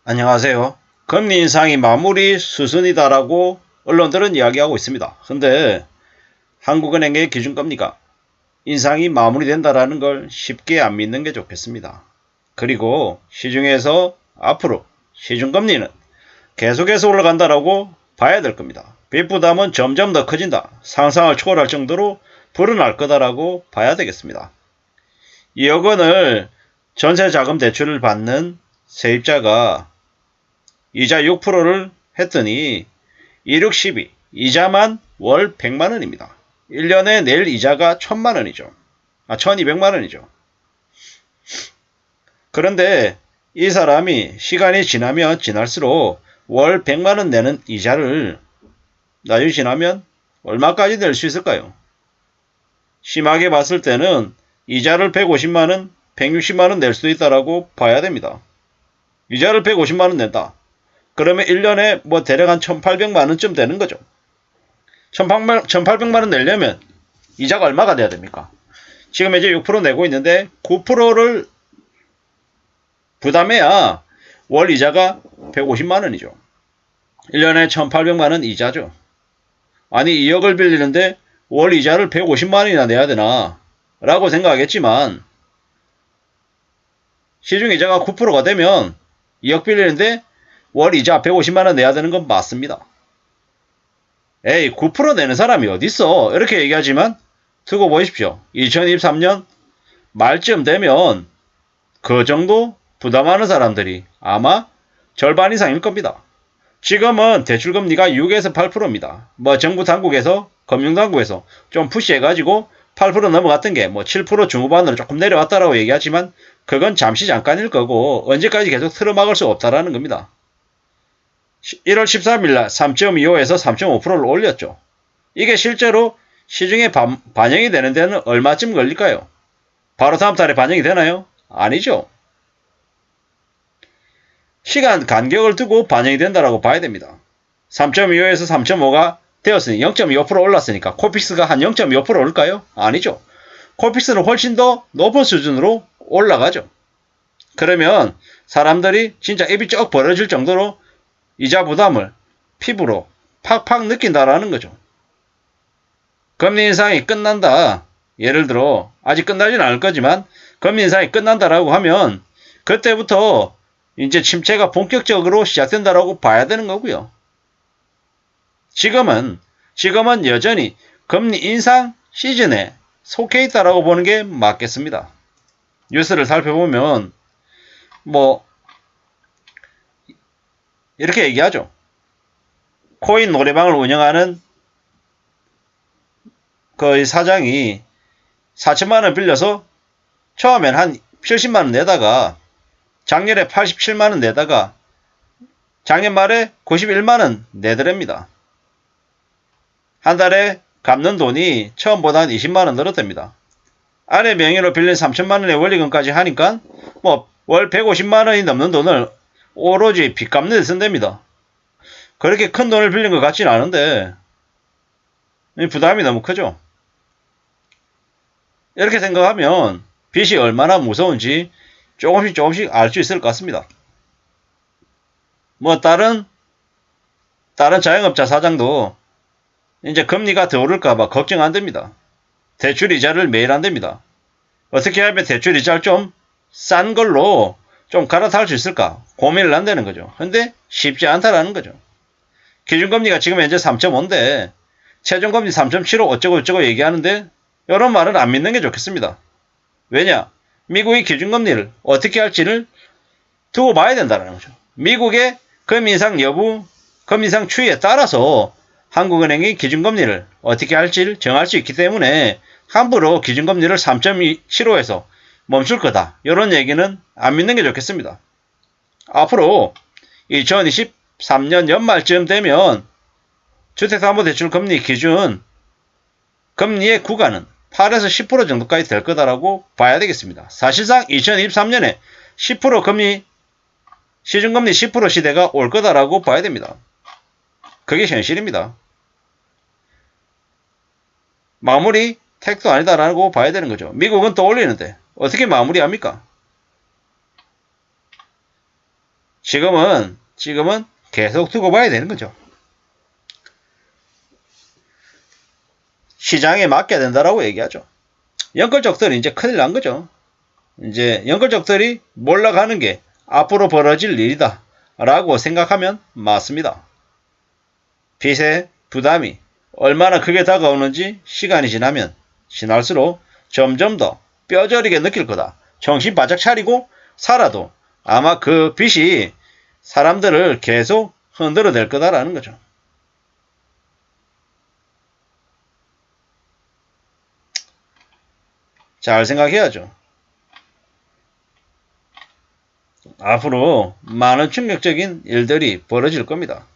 안녕하세요. 금리 인상이 마무리 수순이다라고 언론들은 이야기하고 있습니다. 근데 한국은행의 기준금리가 인상이 마무리된다라는 걸 쉽게 안 믿는 게 좋겠습니다. 그리고 시중에서 앞으로 시중금리는 계속해서 올라간다라고 봐야 될 겁니다. 빚부담은 점점 더 커진다. 상상을 초월할 정도로 불어날 거다라고 봐야 되겠습니다. 2억 원을 전세자금 대출을 받는 세입자가 이자 6%를 했더니 16, 12 이자만 월 100만원입니다. 1년에 낼 이자가 1000만원이죠. 1200만원이죠. 그런데 이 사람이 시간이 지나면 지날수록 월 100만원 내는 이자를 나중에 지나면 얼마까지 낼 수 있을까요? 심하게 봤을 때는 이자를 150만원, 160만원 낼 수도 있다라고 봐야 됩니다. 이자를 150만원 낸다. 그러면 1년에 뭐 대략 한 1800만원쯤 되는 거죠. 1800만원 내려면 이자가 얼마가 돼야 됩니까? 지금 이제 6% 내고 있는데 9%를 부담해야 월 이자가 150만원이죠. 1년에 1800만원 이자죠. 아니 2억을 빌리는데 월 이자를 150만원이나 내야 되나 라고 생각하겠지만 시중이자가 9%가 되면 2억 빌리는데 월 이자 150만원 내야 되는 건 맞습니다. 에이 9% 내는 사람이 어딨어 이렇게 얘기하지만 두고 보십시오. 2023년 말쯤 되면 그 정도 부담하는 사람들이 아마 절반 이상일 겁니다. 지금은 대출금리가 6에서 8%입니다. 뭐 정부 당국에서 금융당국에서 좀 푸시해가지고 8% 넘어갔던 게 뭐 7% 중후반으로 조금 내려왔다라고 얘기하지만 그건 잠시 잠깐일 거고 언제까지 계속 틀어막을 수 없다라는 겁니다. 1월 13일 날 3.25에서 3.5%를 올렸죠. 이게 실제로 시중에 반영이 되는 데는 얼마쯤 걸릴까요? 바로 다음 달에 반영이 되나요? 아니죠. 시간 간격을 두고 반영이 된다라고 봐야 됩니다. 3.25에서 3.5가 되었으니 0.25% 올랐으니까 코픽스가 한 0.25% 올까요? 아니죠. 코픽스는 훨씬 더 높은 수준으로 올라가죠. 그러면 사람들이 진짜 입이 쩍 벌어질 정도로 이자 부담을 피부로 팍팍 느낀다라는 거죠. 금리 인상이 끝난다. 예를 들어 아직 끝나진 않을 거지만 금리 인상이 끝난다라고 하면 그때부터 이제 침체가 본격적으로 시작된다라고 봐야 되는 거고요. 지금은 여전히 금리 인상 시즌에 속해 있다라고 보는 게 맞겠습니다. 뉴스를 살펴보면 뭐 이렇게 얘기하죠. 코인 노래방을 운영하는 그 사장이 4천만원 빌려서 처음엔 한 70만원 내다가 작년에 87만원 내다가 작년 말에 91만원 내더랍니다. 한 달에 갚는 돈이 처음보다 한 20만원 늘었답니다. 아내 명의로 빌린 3천만원의 원리금까지 하니까 뭐 월 150만원이 넘는 돈을 오로지 빚 갚는 데 쓴답니다. 그렇게 큰 돈을 빌린 것 같지는 않은데 부담이 너무 크죠. 이렇게 생각하면 빚이 얼마나 무서운지 조금씩 알 수 있을 것 같습니다. 뭐 다른 자영업자 사장도 이제 금리가 더 오를까봐 걱정 안 됩니다. 대출 이자를 매일 안 됩니다. 어떻게 하면 대출 이자를 좀 싼 걸로 좀 갈아탈 수 있을까 고민을 한다는 거죠. 근데 쉽지 않다라는 거죠. 기준금리가 지금 현재 3.5인데 최종금리 3.75 어쩌고 얘기하는데 이런 말은 안 믿는 게 좋겠습니다. 왜냐? 미국이 기준금리를 어떻게 할지를 두고 봐야 된다는 거죠. 미국의 금리 인상 여부, 금리 인상 추이에 따라서 한국은행이 기준금리를 어떻게 할지를 정할 수 있기 때문에 함부로 기준금리를 3.75에서 멈출 거다. 이런 얘기는 안 믿는 게 좋겠습니다. 앞으로 2023년 연말쯤 되면 주택담보대출 금리 기준 금리의 구간은 8에서 10% 정도까지 될 거다라고 봐야 되겠습니다. 사실상 2023년에 10% 금리 시중금리 10% 시대가 올 거다라고 봐야 됩니다. 그게 현실입니다. 마무리 택도 아니다라고 봐야 되는 거죠. 미국은 또 올리는데 어떻게 마무리합니까? 지금은 계속 두고 봐야 되는 거죠. 시장에 맡겨야 된다라고 얘기하죠. 연끌족들이 이제 큰일 난 거죠. 이제 연끌족들이 몰락하는 게 앞으로 벌어질 일이다 라고 생각하면 맞습니다. 빚의 부담이 얼마나 크게 다가오는지 시간이 지나면 지날수록 점점 더 뼈저리게 느낄 거다. 정신 바짝 차리고 살아도 아마 그 빚이 사람들을 계속 흔들어댈 거다라는 거죠. 잘 생각해야죠. 앞으로 많은 충격적인 일들이 벌어질 겁니다.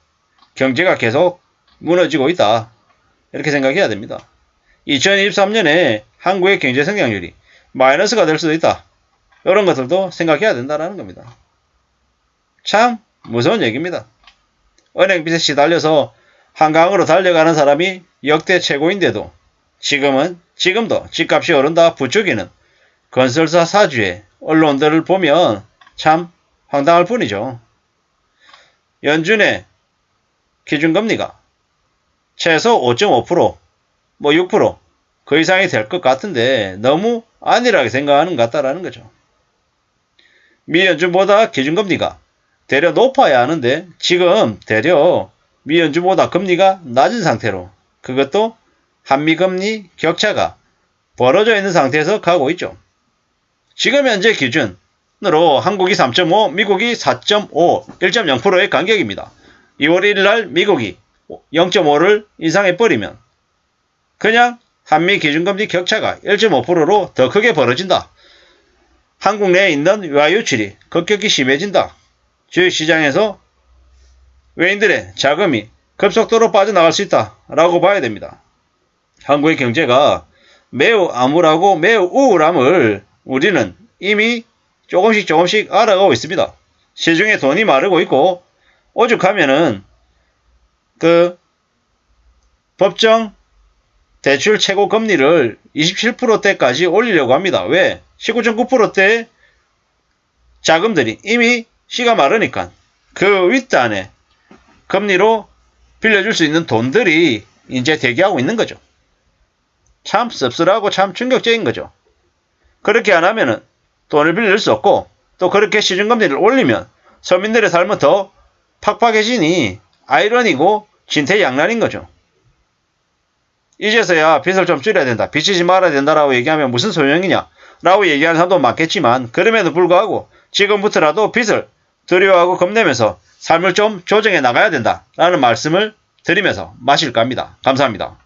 경제가 계속 무너지고 있다. 이렇게 생각해야 됩니다. 2023년에 한국의 경제 성장률이 마이너스가 될 수도 있다. 이런 것들도 생각해야 된다는 겁니다. 참 무서운 얘기입니다. 은행빚에 시달려서 한강으로 달려가는 사람이 역대 최고인데도 지금도 집값이 오른다 부추기는 건설사 사주의 언론들을 보면 참 황당할 뿐이죠. 연준의 기준금리가 최소 5.5%, 6%, 그 이상이 될 것 같은데 너무 안일하게 생각하는 것 같다라는 거죠. 미 연준보다 기준금리가 대려 높아야 하는데 지금 대려 미 연준보다 금리가 낮은 상태로 그것도 한미금리 격차가 벌어져 있는 상태에서 가고 있죠. 지금 현재 기준으로 한국이 3.5, 미국이 4.5, 1.0%의 간격입니다. 2월 1일 날 미국이 0.5를 인상해버리면 그냥 한미 기준금리 격차가 1.5%로 더 크게 벌어진다. 한국 내에 있는 외화유출이 급격히 심해진다. 주식시장에서 외인들의 자금이 급속도로 빠져나갈 수 있다라고 봐야 됩니다. 한국의 경제가 매우 암울하고 매우 우울함을 우리는 이미 조금씩 알아가고 있습니다. 시중에 돈이 마르고 있고 오죽하면은 그 법정 대출 최고 금리를 27%대까지 올리려고 합니다. 왜? 19.9%대 자금들이 이미 씨가 마르니까 그 윗단에 금리로 빌려줄 수 있는 돈들이 이제 대기하고 있는 거죠. 참 씁쓸하고 참 충격적인 거죠. 그렇게 안 하면은 돈을 빌릴 수 없고 또 그렇게 시중금리를 올리면 서민들의 삶은 더 팍팍해지니 아이러니고 진퇴양난인 거죠. 이제서야 빚을 좀 줄여야 된다. 빚지지 말아야 된다라고 얘기하면 무슨 소용이냐 라고 얘기하는 사람도 많겠지만 그럼에도 불구하고 지금부터라도 빚을 두려워하고 겁내면서 삶을 좀 조정해 나가야 된다라는 말씀을 드리면서 마실까 합니다. 감사합니다.